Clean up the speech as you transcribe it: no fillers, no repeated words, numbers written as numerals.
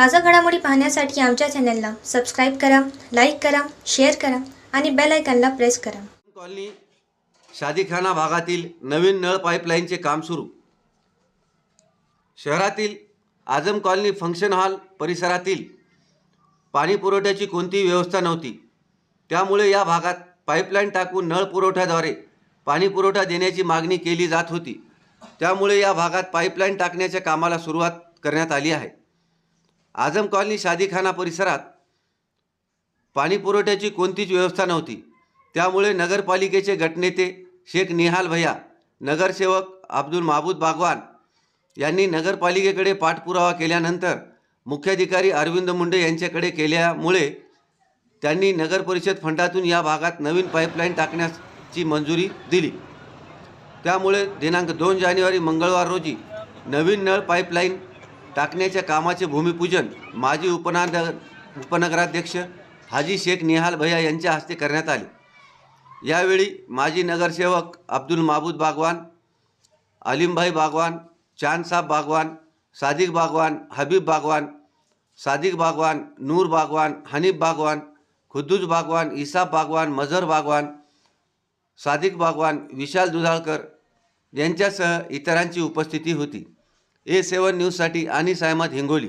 ताज़ा घडामोडी पाहण्यासाठी आमच्या चॅनलला सबस्क्राईब करा, लाईक करा, शेअर करा आणि बेल आयकॉनला प्रेस करा। कॉलनी शादीखाना भागातील नवीन नळ पाईपलाईनचे काम सुरू। शहरातील आझम कॉलनी फंक्शन हॉल परिसरातील पाणी पुरवठ्याची कोणतीही व्यवस्था नव्हती। त्यामुळे या भागात पाईपलाईन टाकून नळ पुरवठ्याद्वारे पाणी पुरवठा देण्याची मागणी केली जात होती। त्यामुळे या भागात पाईपलाईन टाकण्याच्या कामाला सुरुवात करण्यात आली आहे। आझम कॉलनी शादीखाना परिसरात पाणी पुरवठ्याची कोणतीच व्यवस्था नव्हती। त्यामुळे नगरपालिकेचे गटनेते शेख निहाल भैया, नगरसेवक अब्दुल माबूद बागवान यांनी नगरपालिकेकडे पाठपुरावा केल्यानंतर मुख्याधिकारी अरविंद मुंडे यांच्याकडे केल्यामुळे त्यांनी नगरपरिषद फंडातून या भागात नवीन पाईपलाईन टाकण्याची मंजुरी दिली। त्यामुळे दिनांक 2 जानेवारी मंगळवार रोजी नवीन नळ पाईपलाईन टाकण्याच्या कामाचे भूमिपूजन माजी उपनगराध्यक्ष हाजी शेख निहाल भैया यांच्या हस्ते करण्यात आले। यावेळी माजी नगरसेवक अब्दुल माबूद बागवान, अलीमभाई बागवान, चांदसाब बागवान, सादिक बागवान, हबीब बागवान, सादिक बागवान, नूर बागवान, हनीफ बागवान, खुद्दूस बागवान, इसाब बागवान, मजहर बागवान, सादिक बागवान, विशाल दुधाळकर यांच्यासह इतरांची उपस्थिती होती। A7 न्यूजसाठी अनिस अहमद हिंगोली।